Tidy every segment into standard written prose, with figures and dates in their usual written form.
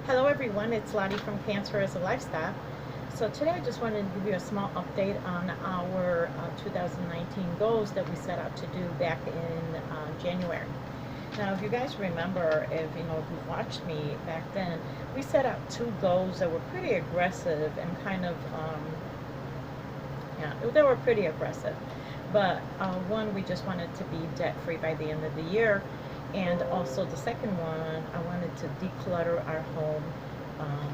Hello everyone, it's Lottie from Cancer as a Lifestyle. So today I just wanted to give you a small update on our 2019 goals that we set out to do back in January. Now if you guys remember, if you watched me back then, we set out two goals that were pretty aggressive and kind of, they were pretty aggressive. But one, we just wanted to be debt free by the end of the year. And also the second one, I wanted to declutter our home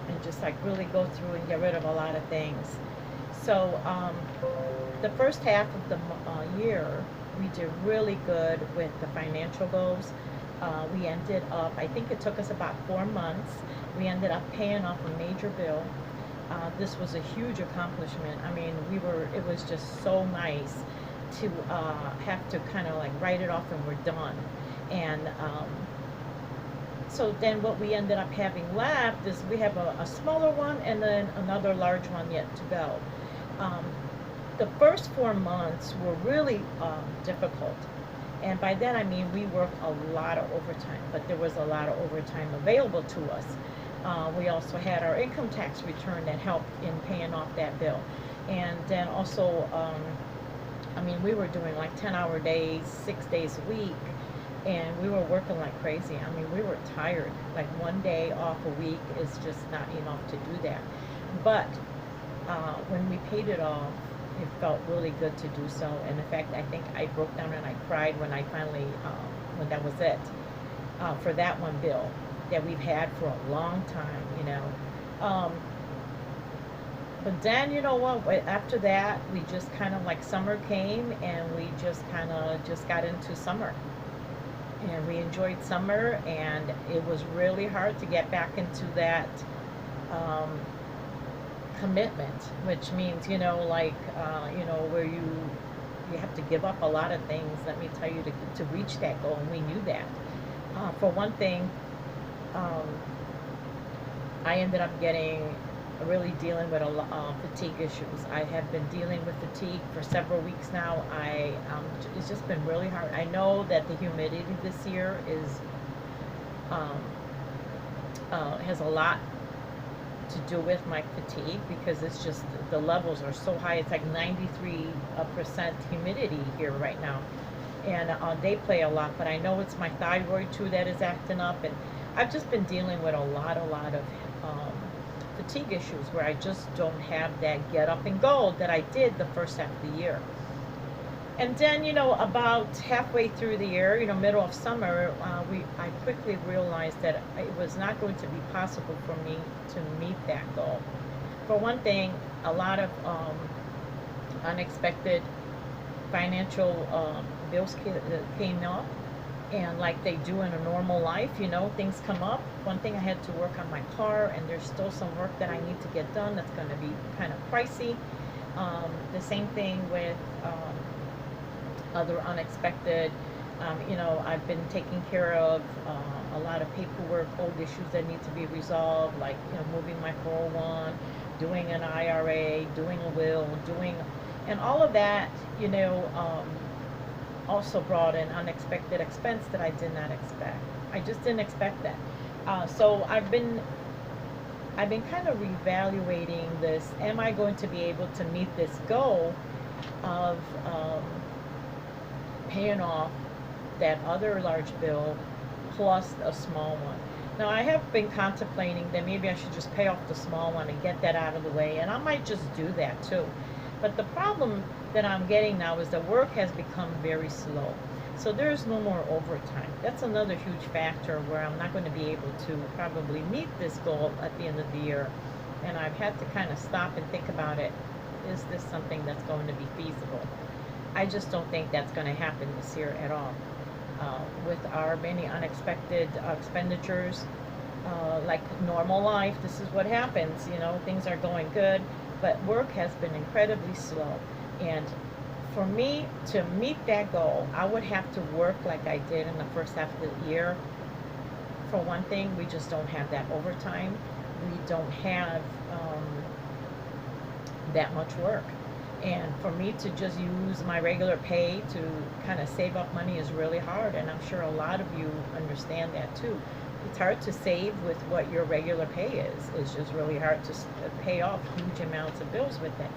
and just like really go through and get rid of a lot of things. So the first half of the year, we did really good with the financial goals. We ended up, I think it took us about 4 months. We ended up paying off a major bill. This was a huge accomplishment. I mean, it was just so nice to have to kind of like write it off and we're done. And so then what we ended up having left is we have a smaller one and then another large one yet to go. The first 4 months were really difficult. And by that I mean we worked a lot of overtime, but there was a lot of overtime available to us. We also had our income tax return that helped in paying off that bill. And then also, I mean, we were doing like 10-hour days, 6 days a week. And we were working like crazy. I mean, we were tired. Like 1 day off a week is just not enough to do that. But when we paid it off, it felt really good to do so. And in fact, I think I broke down and I cried when I finally, when that was it, for that one bill that we've had for a long time, But then, you know what, after that, we just kind of like summer came and we just kind of just got into summer. And we enjoyed summer, and it was really hard to get back into that commitment, which means, where you have to give up a lot of things, let me tell you, to reach that goal, and we knew that. For one thing, I ended up really dealing with a lot of fatigue issues. I have been dealing with fatigue for several weeks now. It's just been really hard. I know that the humidity this year has a lot to do with my fatigue, because it's just the levels are so high. It's like 93% humidity here right now, and they play a lot. But I know it's my thyroid too that is acting up, and I've just been dealing with a lot of fatigue issues where I just don't have that get up and go that I did the first half of the year. And then, about halfway through the year, middle of summer, I quickly realized that it was not going to be possible for me to meet that goal. For one thing, a lot of unexpected financial bills came up. And like they do in a normal life, things come up. One thing, I had to work on my car, and there's still some work that I need to get done that's going to be kind of pricey. The same thing with other unexpected, I've been taking care of a lot of paperwork, old issues that need to be resolved, like, moving my 401, doing an IRA, doing a will, and all of that, also brought an unexpected expense that I did not expect. I just didn't expect that. So I've been kind of reevaluating this. Am I going to be able to meet this goal of paying off that other large bill plus a small one? Now, I have been contemplating that maybe I should just pay off the small one and get that out of the way, and I might just do that too. But the problem that I'm getting now is that work has become very slow. So there's no more overtime. That's another huge factor where I'm not going to be able to probably meet this goal at the end of the year. And I've had to kind of stop and think about it. Is this something that's going to be feasible? I just don't think that's going to happen this year at all. With our many unexpected expenditures, like normal life, this is what happens. Things are going good, but work has been incredibly slow. And for me to meet that goal, I would have to work like I did in the first half of the year. For one thing, we just don't have that overtime. We don't have that much work. And for me to just use my regular pay to kind of save up money is really hard. And I'm sure a lot of you understand that too. it's hard to save with what your regular pay is. It's just really hard to pay off huge amounts of bills with it.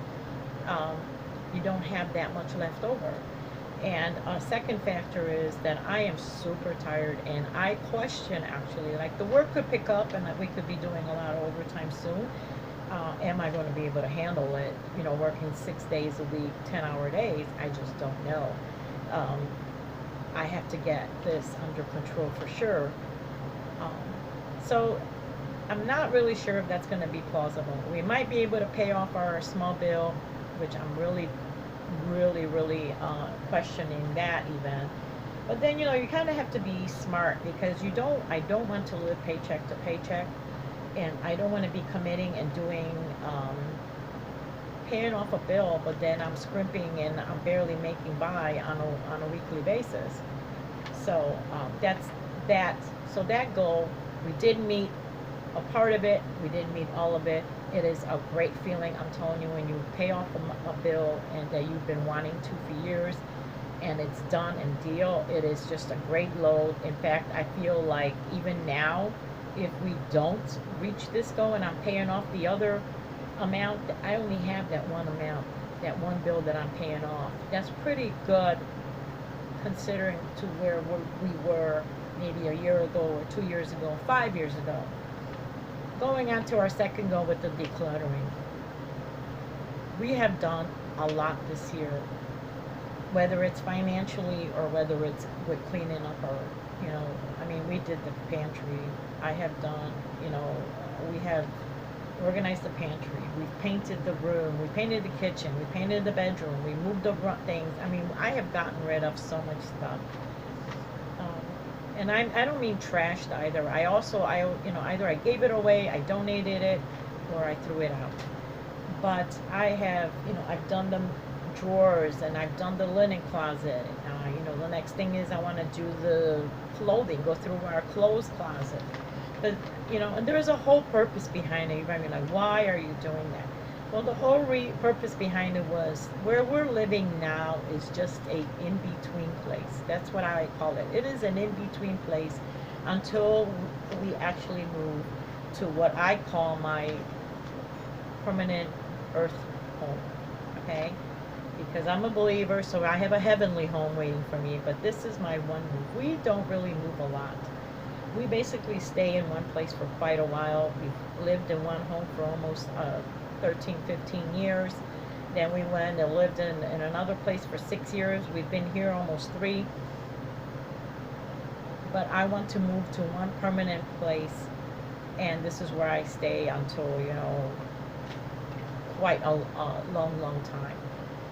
You don't have that much left over. And a second factor is that I am super tired, and I question, actually, like, the work could pick up and that we could be doing a lot of overtime soon. Am I going to be able to handle it, working 6 days a week, 10-hour days? I just don't know. I have to get this under control for sure. So I'm not really sure if that's going to be plausible. We might be able to pay off our small bill, which I'm really questioning that even. But then, you kind of have to be smart, because I don't want to live paycheck to paycheck, and I don't want to be committing and doing, paying off a bill, but then I'm scrimping and I'm barely making by on a weekly basis. So that's that. So that goal, we did meet a part of it. We didn't meet all of it. It is a great feeling, I'm telling you, when you pay off a bill and that you've been wanting to for years, and it's done and deal. It is just a great load. In fact, I feel like even now, if we don't reach this goal and I'm paying off the other amount, I only have that one amount, that one bill that I'm paying off. That's pretty good, considering to where we were maybe a year ago or 2 years ago, 5 years ago. Going on to our second goal with the decluttering. We have done a lot this year, whether it's financially or whether it's with cleaning up our, we did the pantry. I have done, we have organized the pantry. We've painted the room. We painted the kitchen. We painted the bedroom. We moved the things. I have gotten rid of so much stuff. And I don't mean trashed either. Either I gave it away, I donated it, or I threw it out. But I have, I've done the drawers, and I've done the linen closet. The next thing is I want to do the clothing, go through our clothes closet. But, and there's a whole purpose behind it. Like, why are you doing that? Well, the whole purpose behind it was, where we're living now is just a in-between place. That's what I call it. It is an in-between place until we actually move to what I call my permanent earth home, okay? Because I'm a believer, so I have a heavenly home waiting for me, but this is my one move. We don't really move a lot. We basically stay in one place for quite a while. We've lived in one home for almost 13, 15 years. Then we went and lived in another place for 6 years. We've been here almost 3. But I want to move to one permanent place, and this is where I stay until, quite a long time.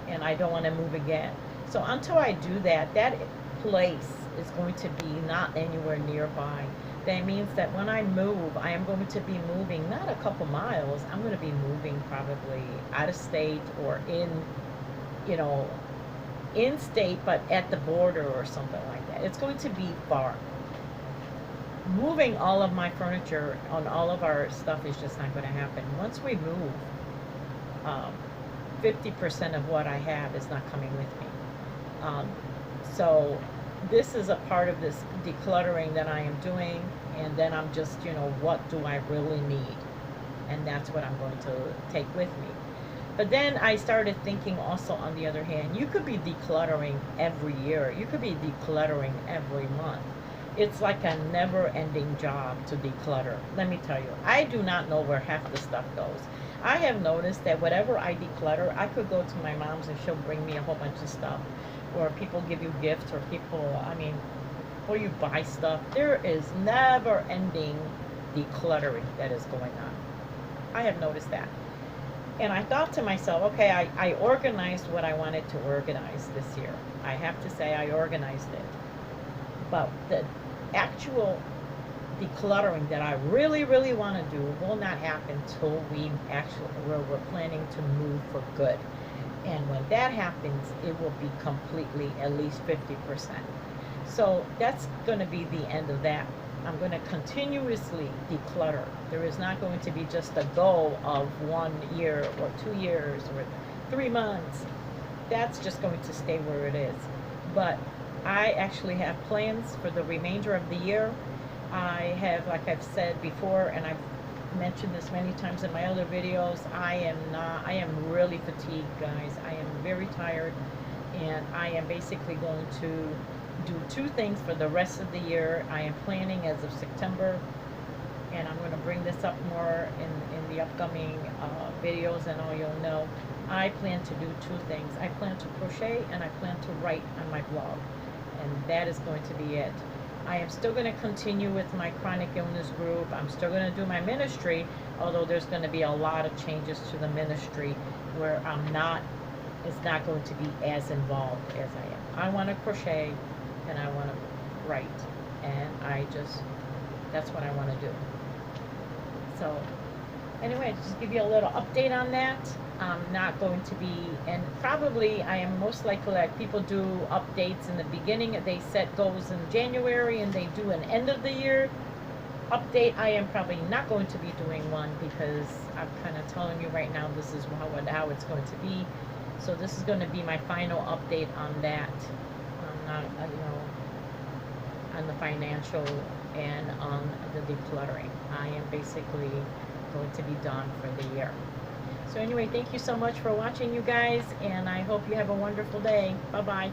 And I don't want to move again. So until I do that, that place is going to be not anywhere nearby. That means that when I move, I am going to be moving not a couple miles. I'm going to be moving probably out of state, or in state, but at the border or something like that. It's going to be far. Moving all of my furniture on all of our stuff is just not going to happen. Once we move, 50% of what I have is not coming with me. So this is a part of this decluttering that I am doing, and then I'm just, what do I really need? And that's what I'm going to take with me. But then I started thinking also, on the other hand, you could be decluttering every year. You could be decluttering every month. It's like a never-ending job to declutter. Let me tell you, I do not know where half the stuff goes. I have noticed that whatever I declutter, I could go to my mom's and she'll bring me a whole bunch of stuff. Or people give you gifts, or or you buy stuff. There is never-ending decluttering that is going on. I have noticed that. And I thought to myself, okay, I organized what I wanted to organize this year. I have to say I organized it. But the actual decluttering that I really want to do will not happen till we're planning to move for good. And when that happens, it will be completely, at least 50%. So that's going to be the end of that. I'm going to continuously declutter. There is not going to be just a goal of 1 year or 2 years or 3 months. That's just going to stay where it is. But I actually have plans for the remainder of the year. I have, like I've said before, and I've mentioned this many times in my other videos, I am really fatigued, guys. I am very tired, and I am basically going to do two things for the rest of the year. I am planning as of September, and I'm going to bring this up more in the upcoming videos, and all you'll know. I plan to do two things. I plan to crochet, and I plan to write on my blog, and that is going to be it. I am still going to continue with my chronic illness group. I'm still going to do my ministry, although there's going to be a lot of changes to the ministry where it's not going to be as involved as I am. I want to crochet, and I want to write, and that's what I want to do. So anyway, just give you a little update on that. I'm not going to be, and probably I am most likely, like people do updates in the beginning, they set goals in January and they do an end of the year update. I am probably not going to be doing one because I'm kind of telling you right now this is how it's going to be. So this is going to be my final update on that, on the financial and on the decluttering. I am basically going to be done for the year. So anyway, thank you so much for watching, you guys, and I hope you have a wonderful day. Bye-bye.